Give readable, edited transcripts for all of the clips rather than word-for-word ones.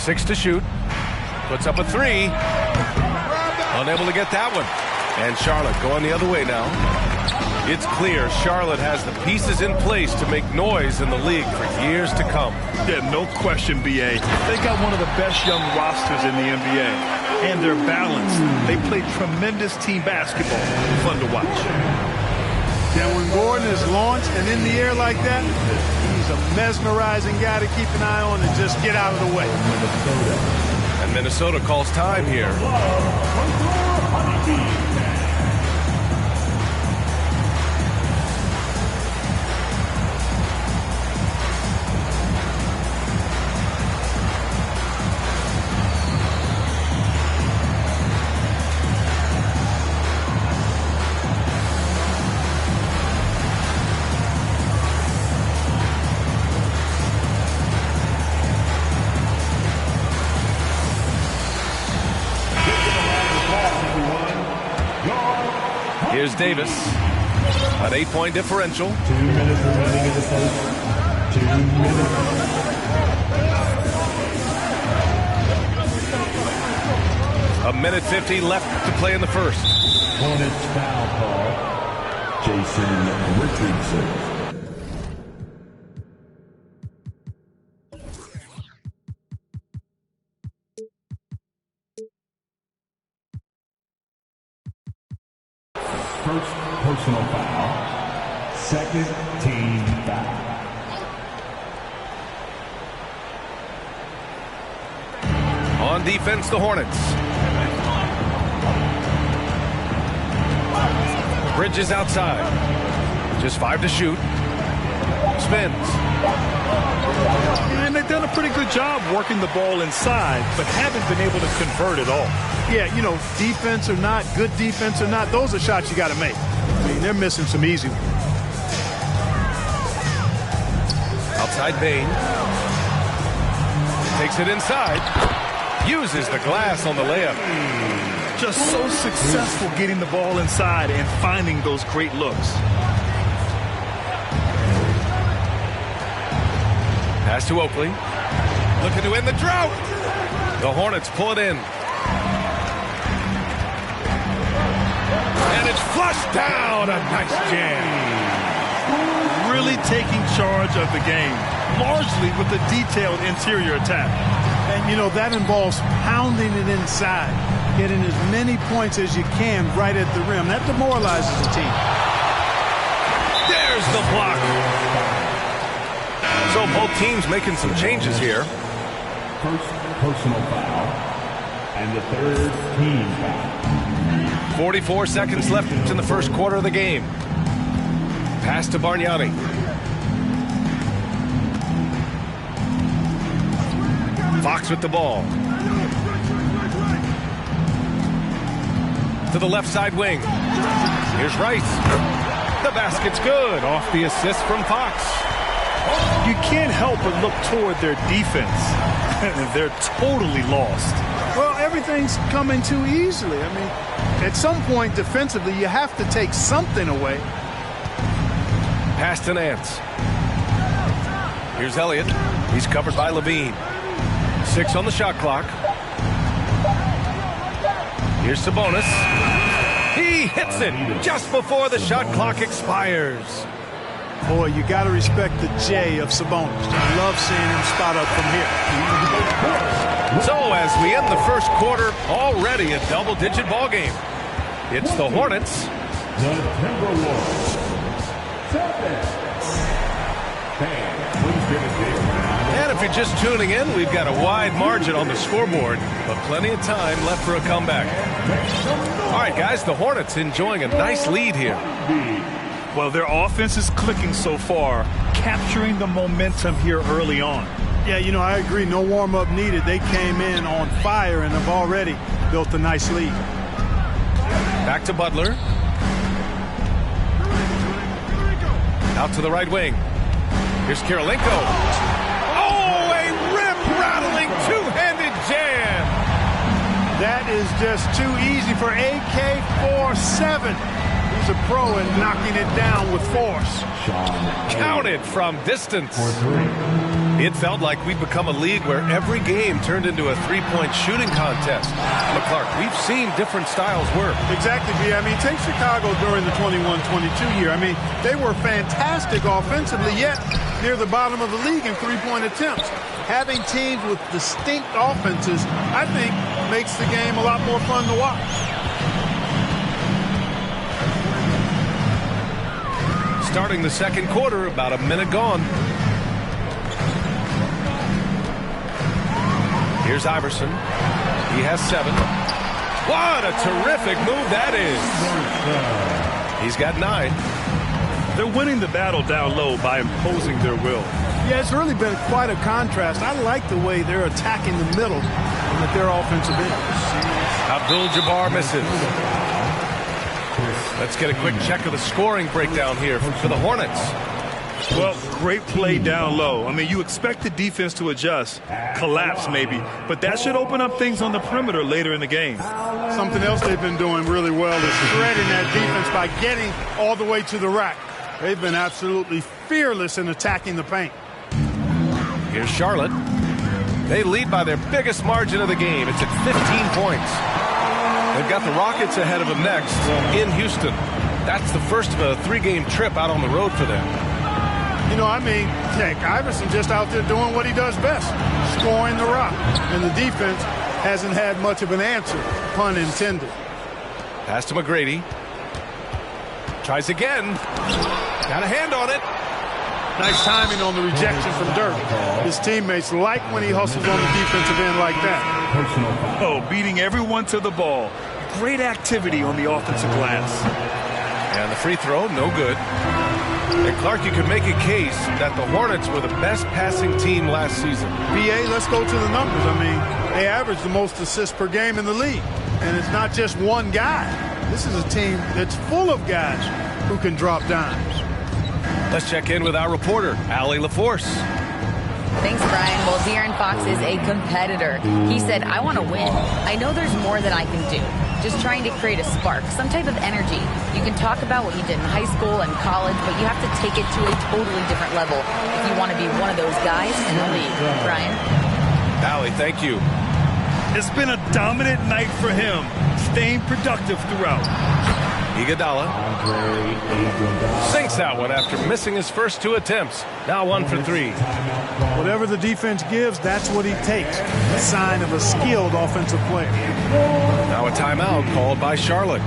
6 to shoot. Puts up a 3. Unable to get that one. And Charlotte going the other way now. It's clear Charlotte has the pieces in place to make noise in the league for years to come. Yeah, no question, B.A. They got one of the best young rosters in the NBA. And they're balanced. They play tremendous team basketball. Fun to watch. Yeah, when Gordon is launched and in the air like that, he's a mesmerizing guy to keep an eye on and just get out of the way. And Minnesota calls time here. Here's Davis. An 8-point differential. 2 minutes remaining in the first. 2 minutes. A minute 50 left to play in the first. Hornets foul call. Jason Richardson. First personal foul. Second team foul. On defense, the Hornets. Bridges outside. Just 5 to shoot. Spins. And they've done a pretty good job working the ball inside, but haven't been able to convert at all. Yeah, you know, defense or not, good defense or not, those are shots you got to make. I mean, they're missing some easy ones. Outside Bain. Takes it inside. Uses the glass on the layup. Just so successful getting the ball inside and finding those great looks. Pass to Oakley. Looking to end the drought. The Hornets pull it in. And it's flushed down. A nice jam. Really taking charge of the game, largely with a detailed interior attack. And, you know, that involves pounding it inside, getting as many points as you can right at the rim. That demoralizes the team. There's the block. So both teams making some changes here. First personal foul. And the third team foul. 44 seconds left in the first quarter of the game. Pass to Bargnani. Fox with the ball. To the left side wing. Here's Rice. The basket's good. Off the assist from Fox. You can't help but look toward their defense. They're totally lost. Well, everything's coming too easily. I mean, at some point defensively, you have to take something away. Pass to Nance. Here's Elliott. He's covered by Levine. 6 on the shot clock. Here's Sabonis. He hits it just before the shot clock expires. Boy, you got to respect the J of Sabonis. I love seeing him spot up from here. So as we end the first quarter, already a double-digit ball game. It's the Hornets. The Timberwolves. 7. And if you're just tuning in, we've got a wide margin on the scoreboard, but plenty of time left for a comeback. All right, guys, the Hornets enjoying a nice lead here. Well, their offense is clicking so far, capturing the momentum here early on. Yeah, you know, I agree. No warm-up needed. They came in on fire and have already built a nice lead. Back to Butler. Out to the right wing. Here's Kirilenko. Oh, a rip-rattling two-handed jam. That is just too easy for AK-47. He's a pro in knocking it down with force. Counted from distance. For 3. It felt like we'd become a league where every game turned into a three-point shooting contest. But Clark, we've seen different styles work. Exactly, B. I mean, take Chicago during the 21-22 year. I mean, they were fantastic offensively, yet near the bottom of the league in three-point attempts. Having teams with distinct offenses, I think, makes the game a lot more fun to watch. Starting the second quarter, about a minute gone. Here's Iverson. He has 7. What a terrific move that is. He's got 9. They're winning the battle down low by imposing their will. Yeah, it's really been quite a contrast. I like the way they're attacking the middle and at their offensive end. Abdul-Jabbar misses. Let's get a quick check of the scoring breakdown here for the Hornets. Well, great play down low. I mean, you expect the defense to adjust, collapse maybe, but that should open up things on the perimeter later in the game. Something else they've been doing really well is shredding that defense by getting all the way to the rack. They've been absolutely fearless in attacking the paint. Here's Charlotte. They lead by their biggest margin of the game. It's at 15 points. They've got the Rockets ahead of them next in Houston. That's the first of a 3-game trip out on the road for them. You know, I mean, heck, Iverson just out there doing what he does best, scoring the rock. And the defense hasn't had much of an answer, pun intended. Pass to McGrady. Tries again. Got a hand on it. Nice timing on the rejection from Dirk. His teammates like when he hustles on the defensive end like that. Oh, beating everyone to the ball. Great activity on the offensive glass. And the free throw, no good. And Clark, you can make a case that the Hornets were the best passing team last season. BA, let's go to the numbers. I mean, they average the most assists per game in the league. And it's not just one guy. This is a team that's full of guys who can drop dimes. Let's check in with our reporter, Allie LaForce. Thanks, Brian. Well, De'Aaron Fox is a competitor. He said, I want to win. I know there's more that I can do. Just trying to create a spark, some type of energy. You can talk about what you did in high school and college, but you have to take it to a totally different level if you want to be one of those guys in the league. Brian? Allie, thank you. It's been a dominant night for him, staying productive throughout. Iguodala sinks that one after missing his first 2 attempts. Now 1 for 3. Whatever the defense gives, that's what he takes. A sign of a skilled offensive player. Now a timeout called by Charlotte.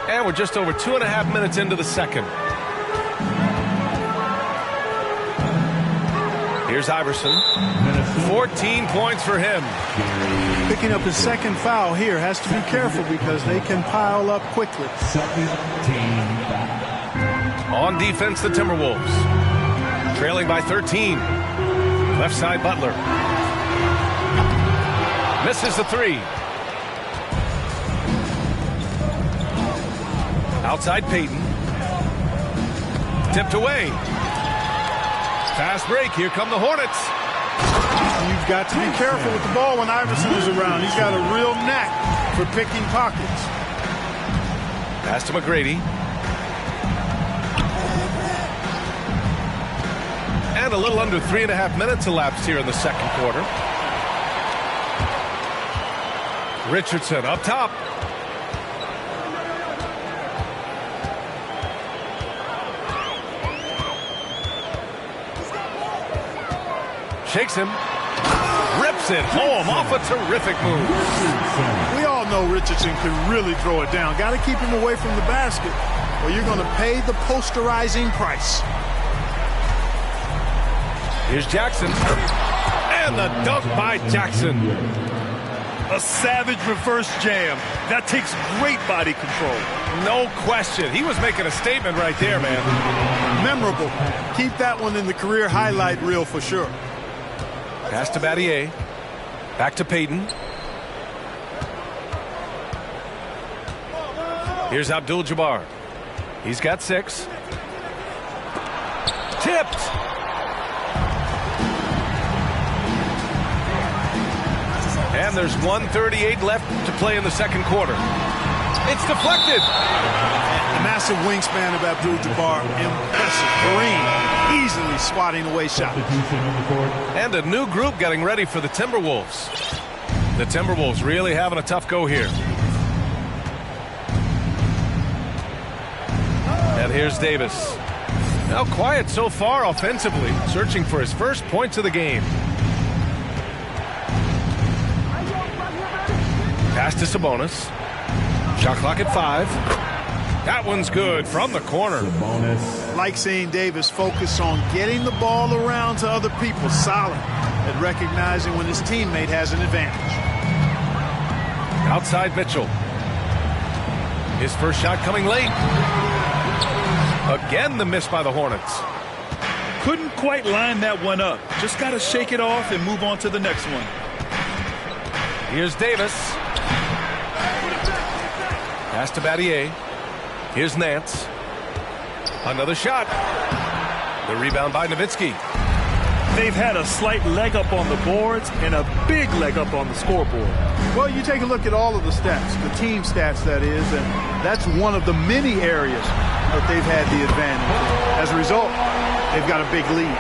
And we're just over 2.5 minutes into the second. Here's Iverson. 14 points for him. Picking up his second foul here. Has to be careful because they can pile up quickly. On defense, the Timberwolves. Trailing by 13. Left side, Butler. Misses the 3. Outside Payton. Tipped away. Fast break. Here come the Hornets. You've got to be careful with the ball when Iverson is around. He's got a real knack for picking pockets. Pass to McGrady. And a little under 3.5 minutes elapsed here in the second quarter. Richardson up top. Shakes him. Rips it home off a terrific move. We all know Richardson can really throw it down. Got to keep him away from the basket or you're going to pay the posterizing price. Here's Jackson. And the dunk by Jackson. A savage reverse jam. That takes great body control. No question. He was making a statement right there, man. Memorable. Keep that one in the career highlight reel for sure. Pass to Battier. Back to Payton. Here's Abdul-Jabbar. He's got 6. Tipped. And there's 1:38 left to play in the second quarter. It's deflected. The massive wingspan of Abdul-Jabbar. Impressive. Kareem easily swatting away shots. And a new group getting ready for the Timberwolves. The Timberwolves really having a tough go here. And here's Davis. Now quiet so far offensively, searching for his first points of the game. Pass to Sabonis. Shot clock at 5. That one's good from the corner. Like seeing Davis focus on getting the ball around to other people, solid at recognizing when his teammate has an advantage. Outside Mitchell. His first shot coming late. Again the miss by the Hornets. Couldn't quite line that one up. Just got to shake it off and move on to the next one. Here's Davis. Pass to Battier. Here's Nance. Another shot. The rebound by Nowitzki. They've had a slight leg up on the boards and a big leg up on the scoreboard. Well, you take a look at all of the stats, the team stats that is, and that's one of the many areas that they've had the advantage. As a result, they've got a big lead.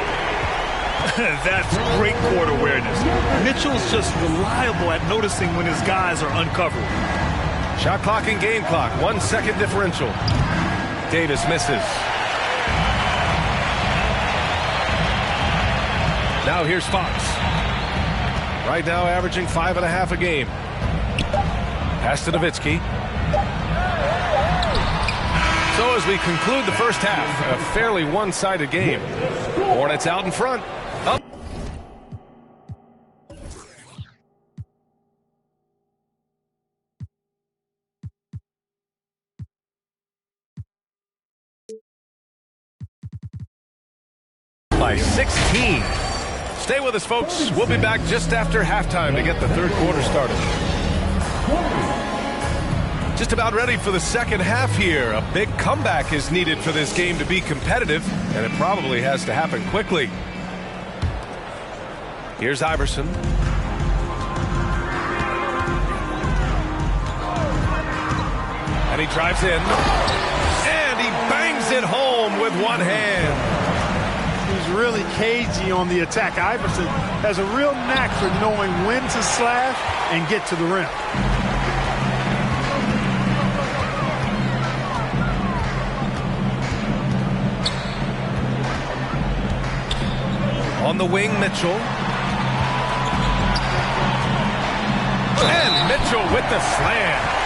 That's great court awareness. Mitchell's just reliable at noticing when his guys are uncovered. Shot clock and game clock. 1 second differential. Davis misses. Now here's Fox. Right now averaging 5.5 a game. Pass to Nowitzki. So as we conclude the first half, a fairly one-sided game. Hornets out in front. Up. By 16. Stay with us, folks. We'll be back just after halftime to get the third quarter started. Just about ready for the second half here. A big comeback is needed for this game to be competitive, and it probably has to happen quickly. Here's Iverson. And he drives in. And he bangs it home with one hand. He's really cagey on the attack. Iverson has a real knack for knowing when to slash and get to the rim. On the wing, Mitchell. And Mitchell with the slam.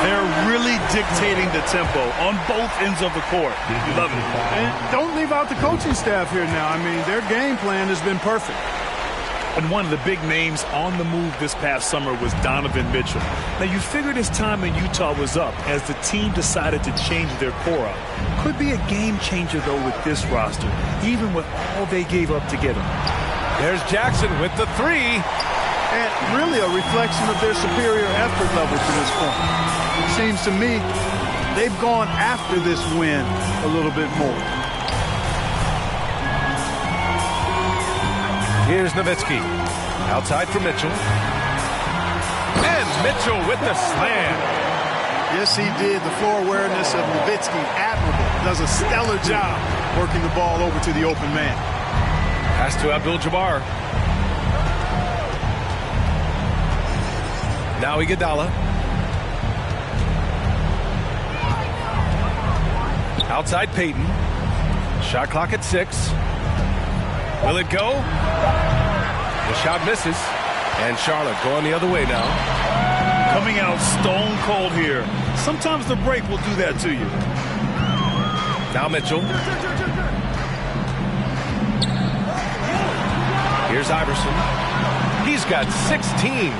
They're really dictating the tempo on both ends of the court. Love it. And don't leave out the coaching staff here now. I mean, their game plan has been perfect. And one of the big names on the move this past summer was Donovan Mitchell. Now, you figured his time in Utah was up as the team decided to change their core up. Could be a game changer, though, with this roster, even with all they gave up to get him. There's Jackson with the 3. And really a reflection of their superior effort level to this point. It seems to me they've gone after this win a little bit more. Here's Nowitzki. Outside for Mitchell. And Mitchell with the slam. Yes, he did. The floor awareness of Nowitzki, admirable. Does a stellar job working the ball over to the open man. Pass to Abdul-Jabbar. Now Iguodala. Outside Payton. Shot clock at 6. Will it go? The shot misses. And Charlotte going the other way now. Coming out stone cold here. Sometimes the break will do that to you. Now Mitchell. Here's Iverson. He's got 16.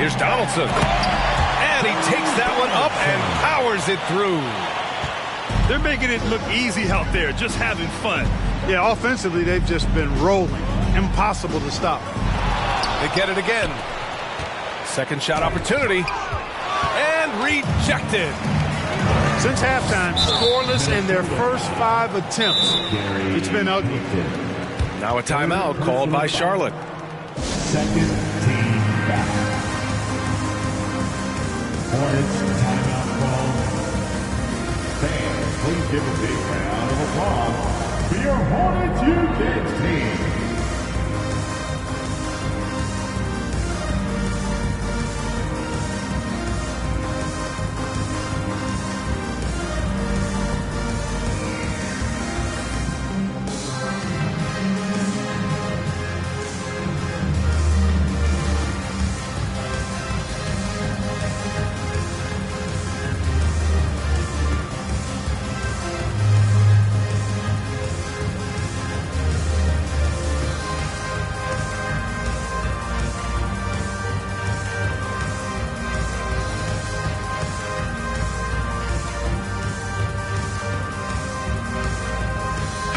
Here's Donaldson. And he takes that one up and powers it through. They're making it look easy out there, just having fun. Yeah, offensively, they've just been rolling. Impossible to stop. They get it again. Second shot opportunity. And rejected. Since halftime, scoreless in their first 5 attempts. It's been ugly. Now a timeout called by Charlotte. Second team back. Hornets timeout call. Fans, please give a big round of applause for your Hornets UK team.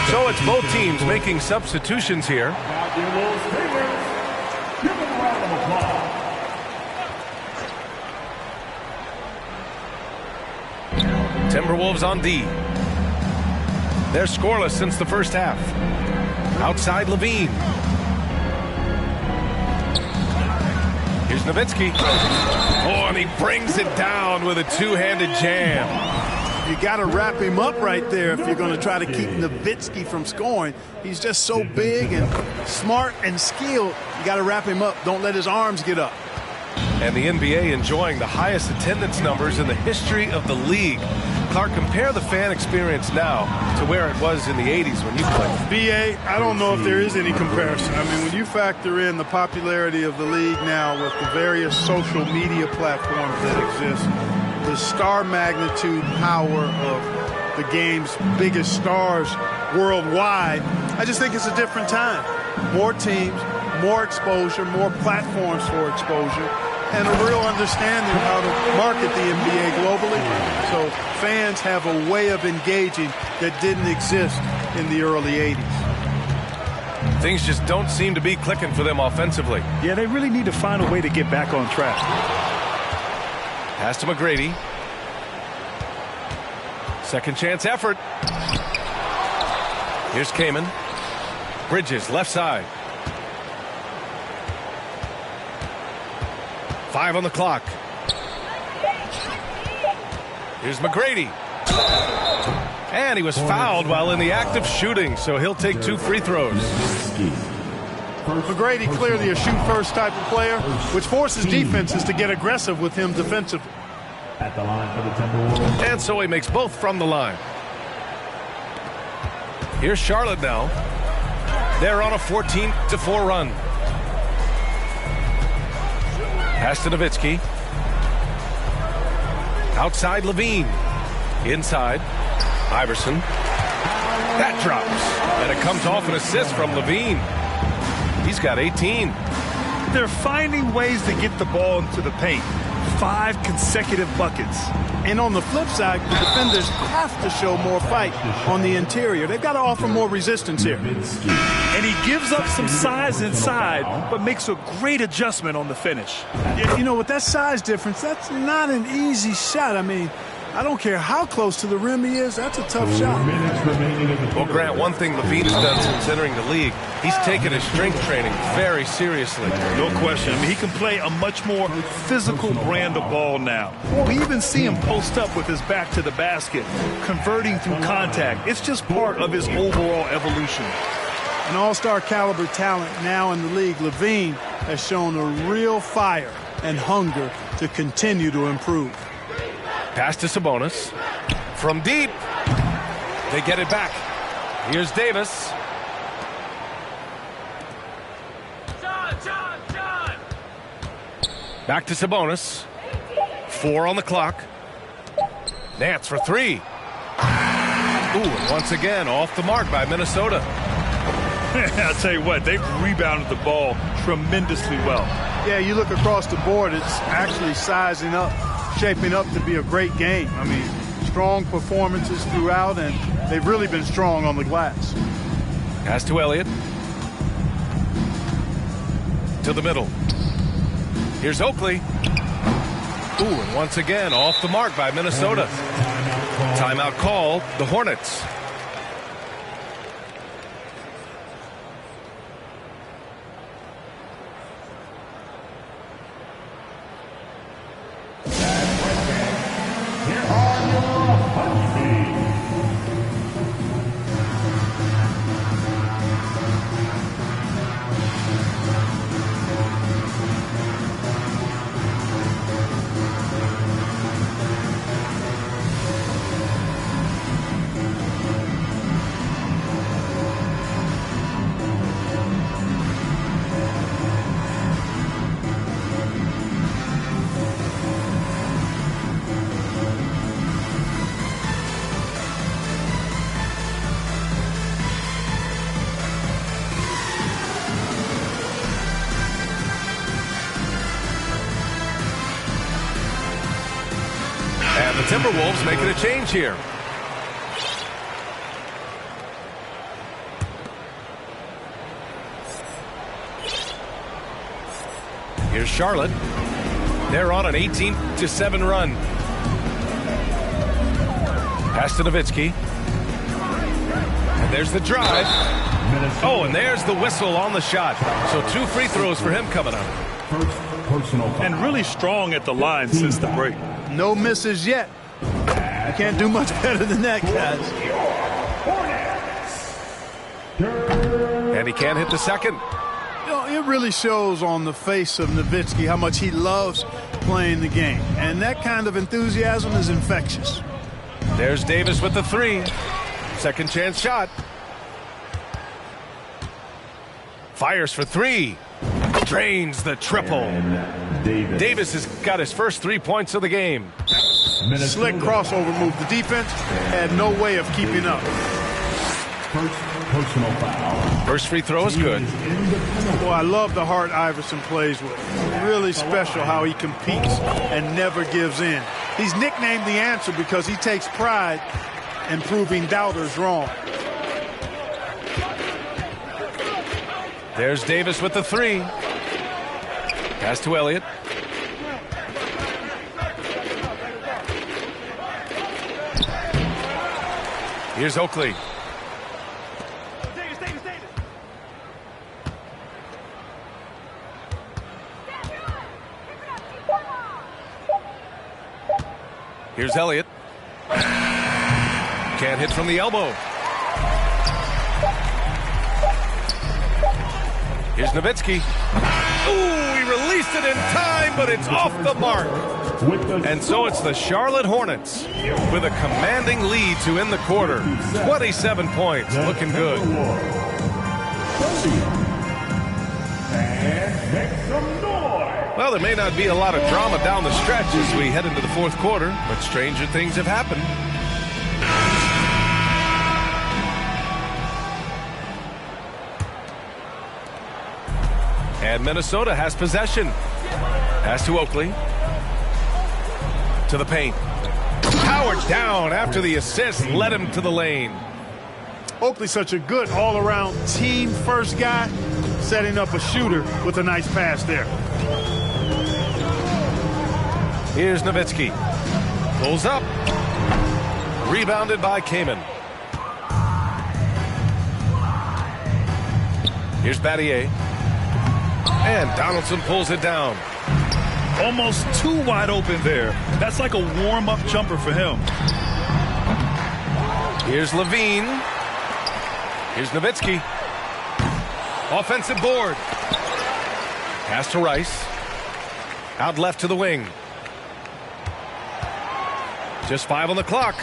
So it's both teams making substitutions here. Timberwolves on D. They're scoreless since the first half. Outside Levine. Here's Nowitzki. Oh, and he brings it down with a two-handed jam. You got to wrap him up right there if you're going to try to keep Nowitzki from scoring. He's just so big and smart and skilled. You got to wrap him up. Don't let his arms get up. And the NBA enjoying the highest attendance numbers in the history of the league. Clark, compare the fan experience now to where it was in the 80s when you played. BA, I don't know if there is any comparison. I mean, when you factor in the popularity of the league now with the various social media platforms that exist, the star magnitude power of the game's biggest stars worldwide, I just think it's a different time. More teams, more exposure, more platforms for exposure, and a real understanding of how to market the NBA globally. So fans have a way of engaging that didn't exist in the early 80s. Things just don't seem to be clicking for them offensively. Yeah, they really need to find a way to get back on track. Pass to McGrady. Second chance effort. Here's Kaman. Bridges, left side. 5 on the clock. Here's McGrady. And he was fouled while in the act of shooting, so he'll take 2 free throws. McGrady clearly a shoot-first type of player, which forces defenses to get aggressive with him defensively. At the line for the Timberwolves. And so he makes both from the line. Here's Charlotte now. They're on a 14-4 run. Pass to Nowitzki. Outside Levine. Inside. Iverson. That drops. And it comes off an assist from Levine. He's got 18. They're finding ways to get the ball into the paint. 5 consecutive buckets. And on the flip side, the defenders have to show more fight on the interior. They've got to offer more resistance here. And he gives up some size inside, but makes a great adjustment on the finish. You know, with that size difference, that's not an easy shot. I mean, I don't care how close to the rim he is. That's a tough shot. Well, Grant, one thing Levine has done since entering the league, he's taken his strength training very seriously. No question. I mean, he can play a much more physical brand of ball now. We even see him post up with his back to the basket, converting through contact. It's just part of his overall evolution. An all-star caliber talent now in the league, Levine has shown a real fire and hunger to continue to improve. Pass to Sabonis. From deep. They get it back. Here's Davis. Back to Sabonis. 4 on the clock. Nance for 3. Ooh, and once again, off the mark by Minnesota. I'll tell you what, they've rebounded the ball tremendously well. Yeah, you look across the board, it's actually sizing up, shaping up to be a great game. I mean, strong performances throughout, and they've really been strong on the glass. Pass to Elliott. To the middle. Here's Oakley. Ooh, and once again off the mark by Minnesota. Timeout called the Hornets. And the Timberwolves making a change here. Here's Charlotte. They're on an 18-7 run. Pass to Nowitzki. And there's the drive. Oh, and there's the whistle on the shot. So 2 free throws for him coming up. First personal foul. And really strong at the line since the break. No misses yet. You can't do much better than that, guys. And he can't hit the second. You know, it really shows on the face of Nowitzki how much he loves playing the game. And that kind of enthusiasm is infectious. There's Davis with the 3. Second chance shot. Fires for 3. Drains the triple. Davis has got his first 3 points of the game. Slick crossover move. The defense had no way of keeping up. First personal foul. First free throw is good. Boy, I love the heart Iverson plays with. Really special how he competes and never gives in. He's nicknamed the answer because he takes pride in proving doubters wrong. There's Davis with the 3. Pass to Elliott. Here's Oakley. Here's Elliott. Can't hit from the elbow. Here's Nowitzki. Ooh, he released it in time, but it's off the mark. And so it's the Charlotte Hornets with a commanding lead to end the quarter. 27 points, looking good. Well, there may not be a lot of drama down the stretch as we head into the fourth quarter, but stranger things have happened. And Minnesota has possession. Pass to Oakley. To the paint. Powered down after the assist led him to the lane. Oakley's such a good all-around team first guy, setting up a shooter with a nice pass there. Here's Nowitzki. Pulls up. Rebounded by Kaman. Here's Battier. And Donaldson pulls it down. Almost too wide open there. That's like a warm-up jumper for him. Here's Levine. Here's Nowitzki. Offensive board. Pass to Rice. Out left to the wing. Just 5 on the clock.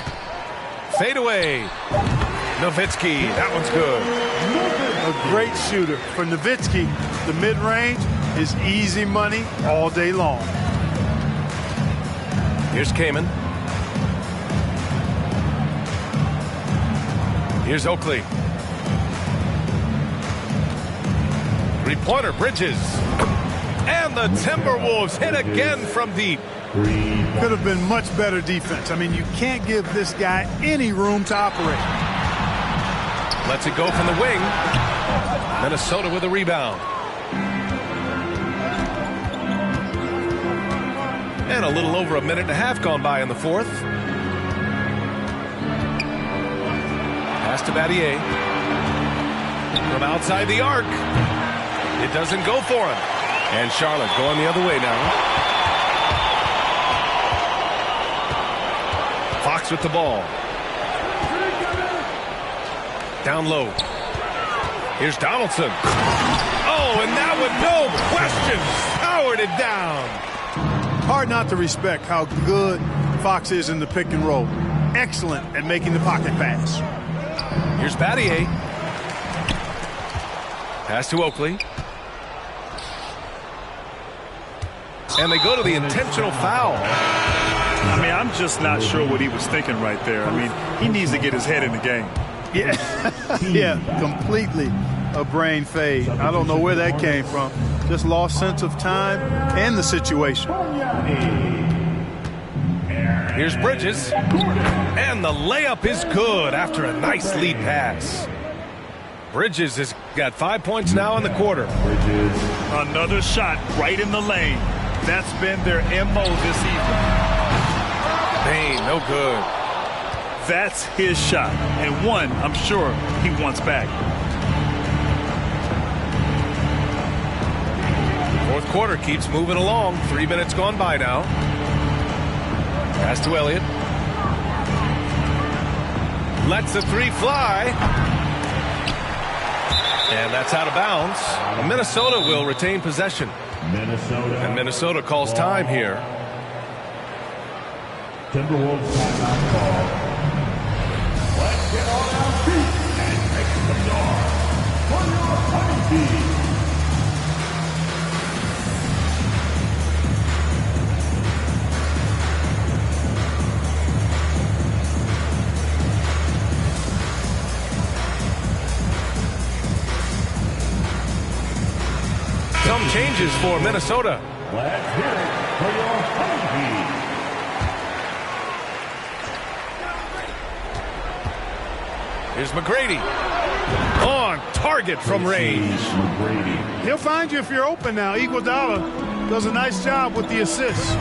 Fade away. Nowitzki. That one's good. A great shooter. For Nowitzki, the mid-range is easy money all day long. Here's Kaman. Here's Oakley. Three-pointer, Bridges. And the Timberwolves hit again from deep. Could have been much better defense. I mean, you can't give this guy any room to operate. Lets it go from the wing. Minnesota with a rebound. And a little over a minute and a half gone by in the fourth. Pass to Battier. From outside the arc. It doesn't go for him. And Charlotte going the other way now. Fox with the ball. Down low. Here's Donaldson. Oh, and that one, no question, powered it down. Hard not to respect how good Fox is in the pick and roll. Excellent at making the pocket pass. Here's Battier. Pass to Oakley. And they go to the intentional foul. I mean, I'm just not sure what he was thinking right there. I mean, he needs to get his head in the game. Yeah, yeah, completely a brain fade. I don't know where that came from. Just lost sense of time and the situation. Here's Bridges. And the layup is good after a nice lead pass. Bridges has got 5 points now in the quarter. Another shot right in the lane. That's been their MO this evening. Bane, no good. That's his shot, and one I'm sure he wants back. Fourth quarter keeps moving along. 3 minutes gone by now. Pass to Elliott. Lets the three fly. And that's out of bounds. Minnesota will retain possession. And Minnesota calls time here. Timberwolves timeout call. Let's get on our feet and make some noise for your honey bee. Some changes for Minnesota. Let's hear it for your honey bee. Here's McGrady. On target from range. He'll find you if you're open now. Iguodala does a nice job with the assists.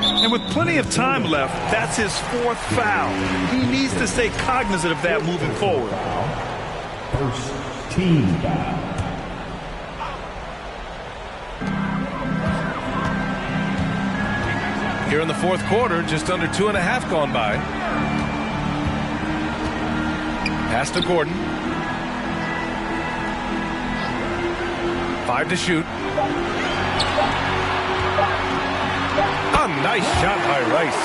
And with plenty of time left, that's his fourth foul. He needs to stay cognizant of that moving forward. First team foul. Here in the fourth quarter, just under 2.5 gone by. Pass to Gordon. 5 to shoot. A nice shot by Rice.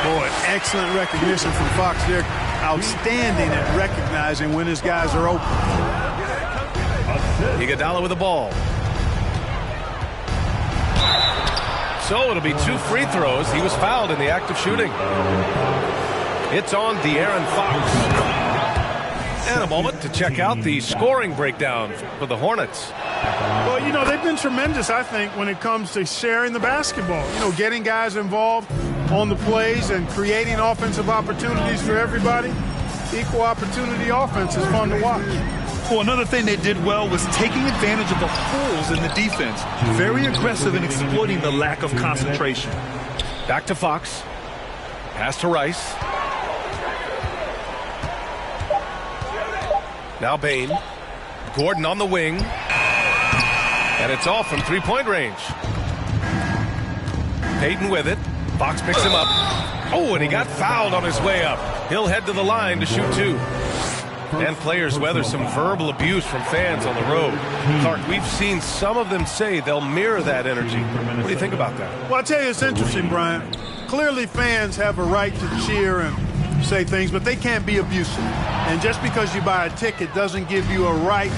Boy, excellent recognition from Fox. They're outstanding at recognizing when his guys are open. Iguodala with the ball. So it'll be 2 free throws. He was fouled in the act of shooting. It's on De'Aaron Fox. And a moment to check out the scoring breakdown for the Hornets. Well, you know, they've been tremendous, I think, when it comes to sharing the basketball. You know, getting guys involved on the plays and creating offensive opportunities for everybody. Equal opportunity offense is fun to watch. Well, another thing they did well was taking advantage of the holes in the defense. Very aggressive in exploiting the lack of concentration. Back to Fox. Pass to Rice. Now Bane. Gordon on the wing. And it's off from three-point range. Payton with it. Fox picks him up. Oh, and he got fouled on his way up. He'll head to the line to shoot 2. And players weather some verbal abuse from fans on the road. Clark, we've seen some of them say they'll mirror that energy. What do you think about that? Well, I'll tell you, it's interesting, Brian. Clearly fans have a right to cheer and say things, but they can't be abusive. And just because you buy a ticket doesn't give you a right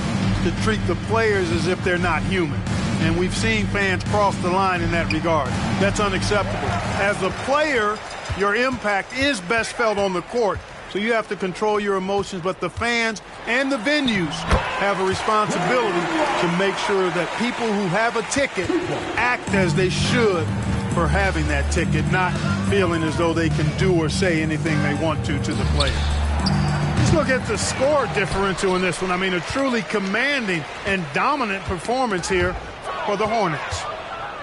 to treat the players as if they're not human. And we've seen fans cross the line in that regard. That's unacceptable. As a player, your impact is best felt on the court. So you have to control your emotions, but the fans and the venues have a responsibility to make sure that people who have a ticket act as they should for having that ticket, not feeling as though they can do or say anything they want to the player. Let's look at the score differential in this one. I mean, a truly commanding and dominant performance here for the Hornets.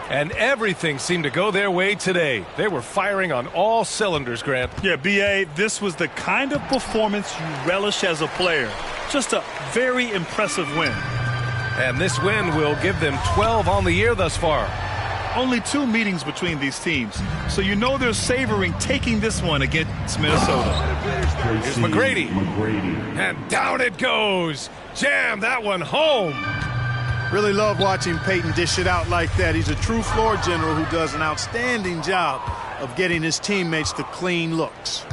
And everything seemed to go their way today. They were firing on all cylinders, Grant. Yeah, B.A., this was the kind of performance you relish as a player. Just a very impressive win. And this win will give them 12 on the year thus far. Only 2 meetings between these teams, so you know they're savoring taking this one against Minnesota. Here's McGrady. And down it goes. Jam that one home. Really love watching Peyton dish it out like that. He's a true floor general who does an outstanding job of getting his teammates to clean looks.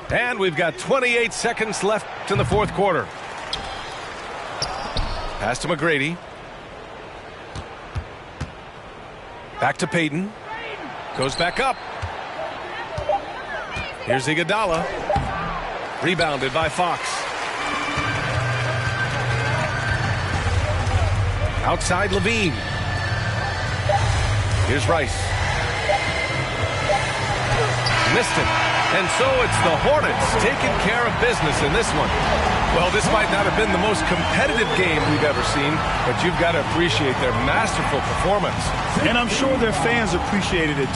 And we've got 28 seconds left in the fourth quarter. Pass to McGrady. Back to Peyton. Goes back up. Here's Iguodala. Rebounded by Fox. Outside Levine. Here's Rice. Missed it. And so it's the Hornets taking care of business in this one. Well, this might not have been the most competitive game we've ever seen, but you've got to appreciate their masterful performance. And I'm sure their fans appreciated it.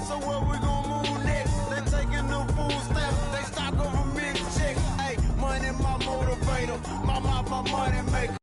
So where we gon' move next? They taking the full steps. They stop over mid checks. Hey, money my motivator. My money maker.